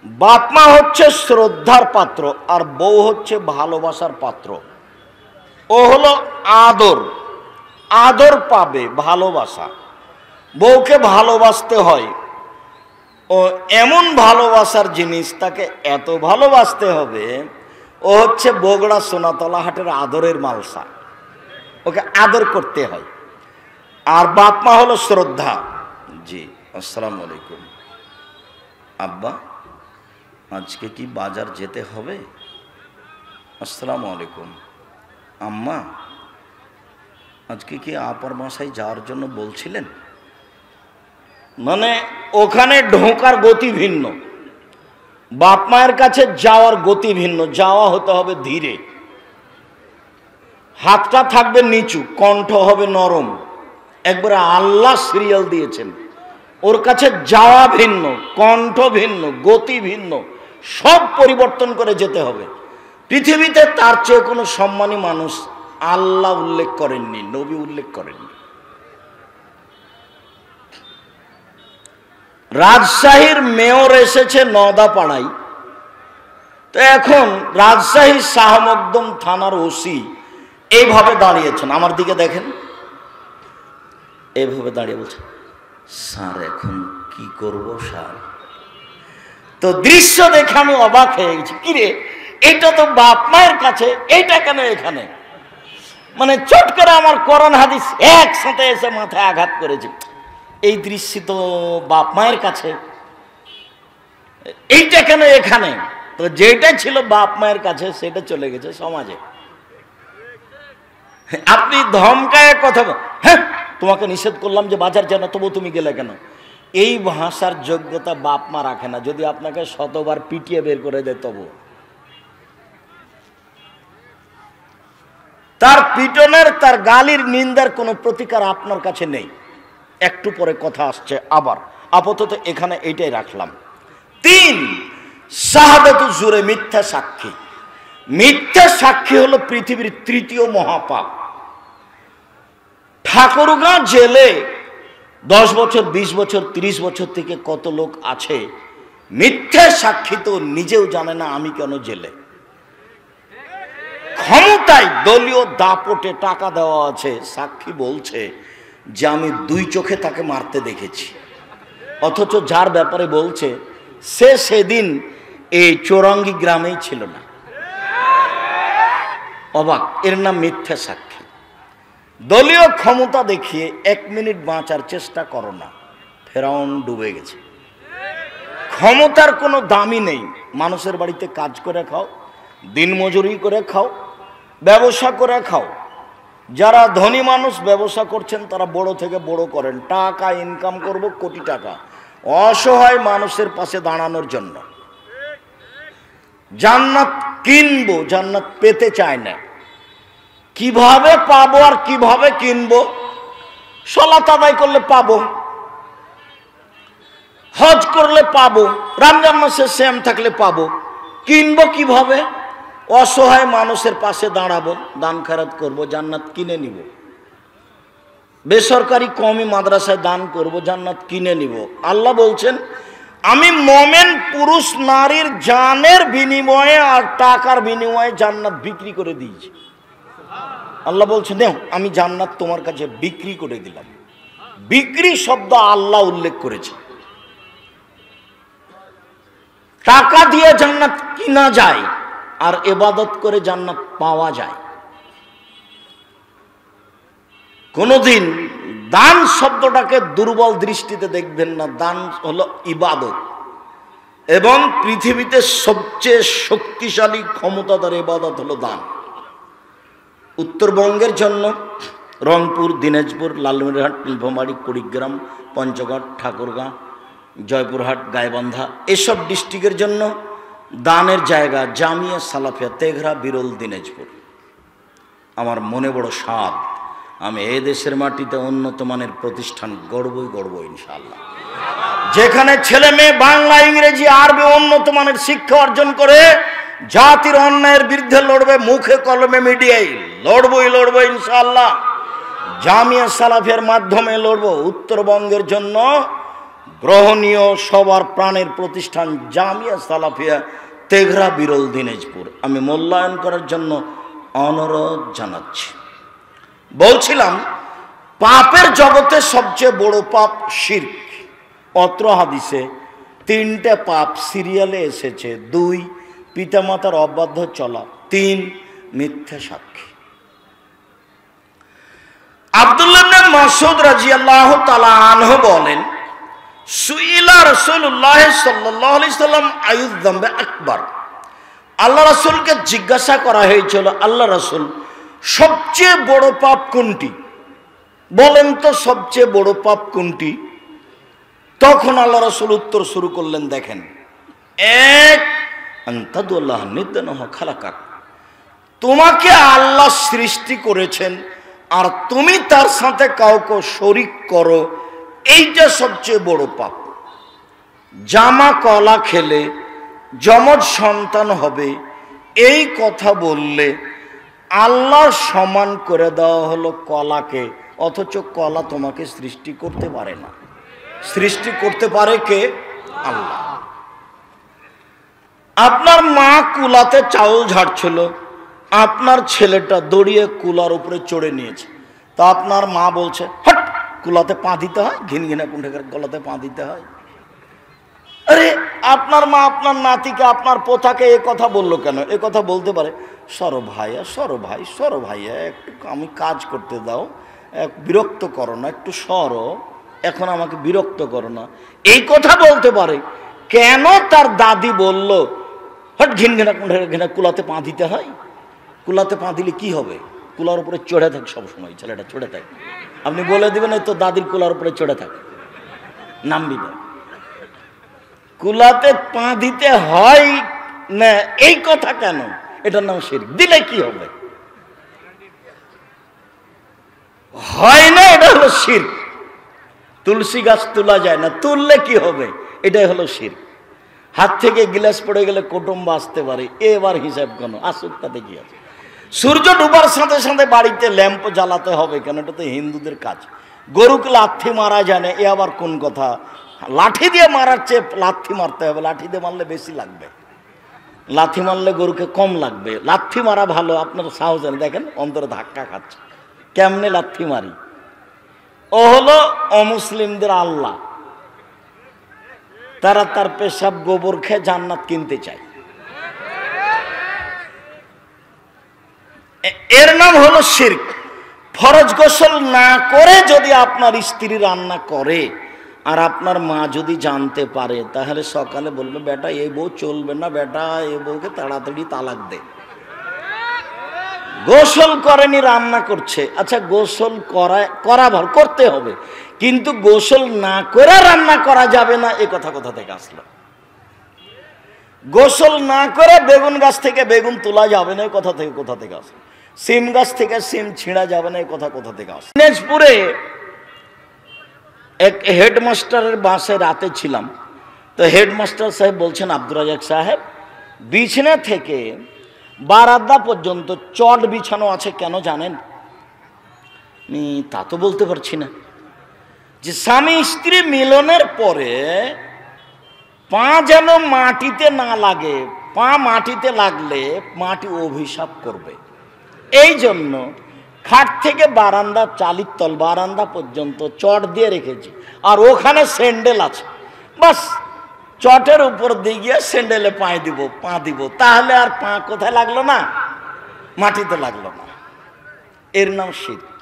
বাপ মা হচ্ছে শ্রদ্ধার পাত্র আর বউ হচ্ছে ভালোবাসার পাত্র। ও হলো আদর, আদর পাবে ভালোবাসা। বউকে ভালোবাসতে হয়, ও এমন ভালোবাসার জিনিস, তাকে এত ভালোবাসতে হবে। ও হচ্ছে বগুড়া সোনাতলা হাটের আদরের মালসা, ওকে আদর করতে হয়। আর বাপ মা হলো শ্রদ্ধা। জি আসসালামু আলাইকুম। আব্বা আজকে কি বাজার যেতে হবে? আসসালামু আলাইকুম। আম্মা আজকে কি আপার বাসায় যাওয়ার জন্য বলছিলেন? মানে ওখানে ঢোকার গতি ভিন্ন, বাপ মায়ের কাছে যাওয়ার গতি ভিন্ন। যাওয়া হতে হবে ধীরে, হাতটা থাকবে নিচু, কণ্ঠ হবে নরম। একবারে আল্লাহ সিরিয়াল দিয়েছেন, ওর কাছে যাওয়া ভিন্ন, কণ্ঠ ভিন্ন, গতি ভিন্ন, সব পরিবর্তন করে যেতে হবে। পৃথিবীতে তার চেয়ে কোনো সম্মানী মানুষ আল্লাহ উল্লেখ করেননি, নবী উল্লেখ করেননি। রাজশাহীর মেয়র এসেছে নওদাপাড়ায়, তো এখন রাজশাহী শাহ মকদম থানার ওসি এইভাবে দাঁড়িয়েছেন, আমার দিকে দেখেন, এইভাবে দাঁড়িয়ে বলছেন, স্যার এখন কি করব স্যার? তো দৃশ্য দেখে আমি অবাক হয়ে গেছি, কিরে এটা তো বাপ মায়ের কাছে, এইটা কেন এখানে? মানে চট করে আমার কোরআন হাদিস একসাথে এসে মাথায় আঘাত করেছে। এই দৃশ্য তো বাপ মায়ের কাছে, এইটা কেন এখানে? তো যেটা ছিল বাপ মায়ের কাছে সেটা চলে গেছে সমাজে। আপনি ধমকায় কথা, হ্যাঁ তোমাকে নিষেধ করলাম যে বাজার যেন, তবু তুমি গেলে কেন? এই ভাষার যোগ্যতা বাপ মা রাখে না, যদি আপনাকে শতবার পিটিয়ে বের করে দেয় তবু। তার পিটনের, তার গালির, নিন্দার কোনো প্রতিকার আপনার কাছে নেই। একটু পরে কথা আসছে আবার, আপাতত এখানে এইটাই রাখলাম। 3, শাহাদাতুজ জুরে, মিথ্যা সাক্ষী। মিথ্যা সাক্ষী হলো পৃথিবীর 3য় মহাপাপ। ঠাকুরগাঁ জেলে 10 বছর, 20 বছর, 30 বছর থেকে কত লোক আছে, মিথ্যা সাক্ষী তো নিজেও জানে না আমি কেন জেলে। ক্ষমতায় দলীয় দাপটে টাকা দেওয়া আছে, সাক্ষী বলছে যে আমি 2 চোখে তাকে মারতে দেখেছি, অথচ যার ব্যাপারে বলছে সে সেদিন এই চৌরঙ্গি গ্রামেই ছিল না। অবাক, এর নাম মিথ্যা সাক্ষী। দলীয় ক্ষমতা দেখিয়ে 1 মিনিট বাঁচার চেষ্টা করো না, ফেরাউন ডুবে গেছে। ক্ষমতার কোনো দামই নেই। মানুষের বাড়িতে কাজ করে খাও, দিনমজুরি করে খাও, ব্যবসা করে খাও। যারা ধনী মানুষ ব্যবসা করছেন তারা বড় থেকে বড় করেন, টাকা ইনকাম করব কোটি টাকা, অসহায় মানুষের পাশে দাঁড়ানোর জন্য। জান্নাত কিনবো, জান্নাত পেতে চায় না। কিভাবে পাবো আর কিভাবে কিনবো? সালাত আদায় করলে পাবো, হজ করলে পাবো, রমজান মাসে সিয়াম থাকলে পাবো। কিনবো কিভাবে? অসহায় মানুষের পাশে দাঁড়াবো, দান খেরাত করবো, জান্নাত কিনে নিব। বেসরকারি কওমি মাদ্রাসায় দান করব, জান্নাত কিনে নিব। আল্লাহ বলছেন আমি মোমেন পুরুষ নারীর জানের বিনিময়ে আর টাকার বিনিময়ে জান্নাত বিক্রি করে দিয়েছি। আল্লাহ বলছেন দেখ আমি জান্নাত তোমার কাছে বিক্রি করে দিলাম। বিক্রি শব্দ আল্লাহ উল্লেখ করেছে। টাকা দিয়ে জান্নাত কিনা যায় আর ইবাদত করে জান্নাত পাওয়া যায়। কোনদিন দান শব্দটাকে দুর্বল দৃষ্টিতে দেখবেন না। দান হলো ইবাদত, এবং পৃথিবীতে সবচেয়ে শক্তিশালী ক্ষমতাধর ইবাদত হলো দান। উত্তরবঙ্গের জন্য রংপুর, দিনাজপুর, লালমনিরহাট, নীলফামারী, কুড়িগ্রাম, পঞ্চগড়, ঠাকুরগাঁ, জয়পুরহাট, গাইবান্ধা এসব ডিস্ট্রিক্টের জন্য দানের জায়গা জামিয়া সালাফিয়া, তেঘরা, বিরল, দিনাজপুর। আমার মনে বড় স্বাদ, আমি এই দেশের মাটিতে উন্নত মানের প্রতিষ্ঠান গড়বই ইনশাআল্লাহ, যেখানে ছেলে মেয়ে বাংলা, ইংরেজি, আরবি উন্নত মানের শিক্ষা অর্জন করে জাতির অন্যায়ের বিরুদ্ধে লড়বে, মুখে কলমে মিডিয়ায় লড়বই ইনশাআল্লাহ। জামিয়া সালাফিয়ার মাধ্যমে লড়বো। উত্তরবঙ্গের জন্য গ্রহণীয় সবার প্রাণের প্রতিষ্ঠান জামিয়া সালাফিয়া তেঘরা বিরল দিনাজপুর আমি মূল্যায়ন করার জন্য অনুরোধ জানাচ্ছি। বলছিলাম পাপের জগতে সবচেয়ে বড় পাপ শিরক। অত্র হাদিসে 3টে পাপ সিরিয়ালে এসেছে। 2 পিতামাতার অবাধ্য চলা, 3 মিথ্যা সাক্ষী। আব্দুল্লাহ ইবনে মাসউদ রাদিয়াল্লাহু তাআলা আনহু বলেন, সুইলা রাসূলুল্লাহ সাল্লাল্লাহু আলাইহি সাল্লাম আইয়ুয যামবে আকবার। আল্লাহ রাসূলকে জিজ্ঞাসা করা হয়েছিল, আল্লাহ রাসূল সবচেয়ে বড় পাপ কোনটি? বলেন তো সবচেয়ে বড় পাপ কোনটি? তখন আল্লাহ রাসূল উত্তর শুরু করলেন, দেখেন, 1 আনতাদুল্লাহ নিদানহ খালাকাক, তোমাকে আল্লাহ সৃষ্টি করেছেন আর তুমি তার সাথে কাউকে শরীক করো, এইটা সবচেয়ে বড় পাপ। জামা কলা খেলে যমজ সন্তান হবে এই কথা বললে আল্লাহ সমান করে দেওয়া হলো কলাকে, অথচ কলা তোমাকে সৃষ্টি করতে পারে না। সৃষ্টি করতে পারে কে? আল্লাহ। আপনার মা কুলাতে চাউল ঝাড়ছিল, আপনার ছেলেটা দড়িয়ে কুলার উপরে চড়ে নিয়েছে, তা আপনার মা বলছে, হট, কুলাতে পা দিতে হয়, ঘিনঘিনা কুণ্ঠের গলাতে পা দিতে হয়। আরে আপনার মা আপনার নাতিকে, আপনার পোতাকে এ কথা বললো কেন? এ কথা বলতে পারে, সরো ভাইয়া, সরো ভাই, সরো ভাইয়া, একটু আমি কাজ করতে দাও, বিরক্ত করো না, একটু সরো, এখন আমাকে বিরক্ত করো না, এই কথা বলতে পারে। কেন তার দাদি বলল, হট, ঘিনঘিনা কুণ্ঠের ঘিনা কুলাতে পা দিতে হয়? কুলাতে পা দিলে কি হবে? কুলার উপরে চড়ে থাকে সবসময়, ছেলেটা চড়ে থাকে। আপনি বলে দিবেন তো দাদির কুলার উপরে চড়ে থাকে, নামবি না। কুলাতে পা দিতে হয় না এই কথা কেন? এটার নাম শিরক। দিলে কি হবে? হয় না, এটা হলো শিরক। তুলসী গাছ তোলা যায় না, তুললে কি হবে? এটাই হলো শিরক। হাত থেকে গ্লাস পড়ে গেলে কুটুম্ব আসতে পারে, এবার হিসাব কেন? আসুক, তাতে কি আছে? সূর্য ডুবার সাথে সাথে বাড়িতে ল্যাম্প জ্বালাতে হবে কেন? এটা তো হিন্দুদের কাজ। গরুকে লাথি মারা জানে, এ আবার কোন কথা? লাঠি দিয়ে মারার চেয়ে লাথি মারতে হবে, লাঠি দিয়ে মারলে বেশি লাগবে, লাথি মারলে গরুকে কম লাগবে। লাথি মারা ভালো, আপনার সাহস জানে, দেখেন অন্তরে ধাক্কা খাচ্ছে। কেমনে লাথি মারি? ও হলো অমুসলিমদের আল্লাহ, তারা তার পেশাব গোবর খেয়ে জান্নাত কিনতে চায়। এর নাম হলো শিরক। ফরজ গোসল না করে যদি আপনার স্ত্রী রান্না করে আর আপনার মা যদি জানতে পারে, তাহলে সকালে বলবে, বেটা এই বউ চলবে না, বেটা এই বউকে তাড়াতাড়ি তালাক দে। গোসল করেনি, রান্না করছে, আচ্ছা গোসল করা ভালো, করতে হবে, কিন্তু গোসল না করে রান্না করা যাবে না, এ কথা কোথা থেকে আসলো? গোসল না করে বেগুন গাছ থেকে বেগুন তোলা যাবে না, কোথা থেকে আসলো? সিম গাছ থেকে সিম ছিঁড়া যাবে না, এই কথা কোথা থেকে আসলো? দিনাজপুরে এক হেডমাস্টারের বাসে রাতে ছিলাম, তো হেডমাস্টার সাহেব বলছেন, আব্দুর রাজাক সাহেব, বিছানা থেকে বারান্দা পর্যন্ত চট বিছানো আছে, কেন জানেন? তা তো বলতে পারছি না। যে স্বামী স্ত্রী মিলনের পরে পা যেন মাটিতে না লাগে, পা মাটিতে লাগলে মাটি অভিশাপ করবে, এই জন্য খাট থেকে বারান্দা, চালির তল বারান্দা পর্যন্ত চট দিয়ে রেখেছি, আর ওখানে স্যান্ডেল আছে, বাস চটের উপর দিয়ে গিয়ে স্যান্ডেলে পা দিব, তাহলে আর পা কোথায় লাগলো না? মাটিতে লাগলো না। এর নাম শিরক।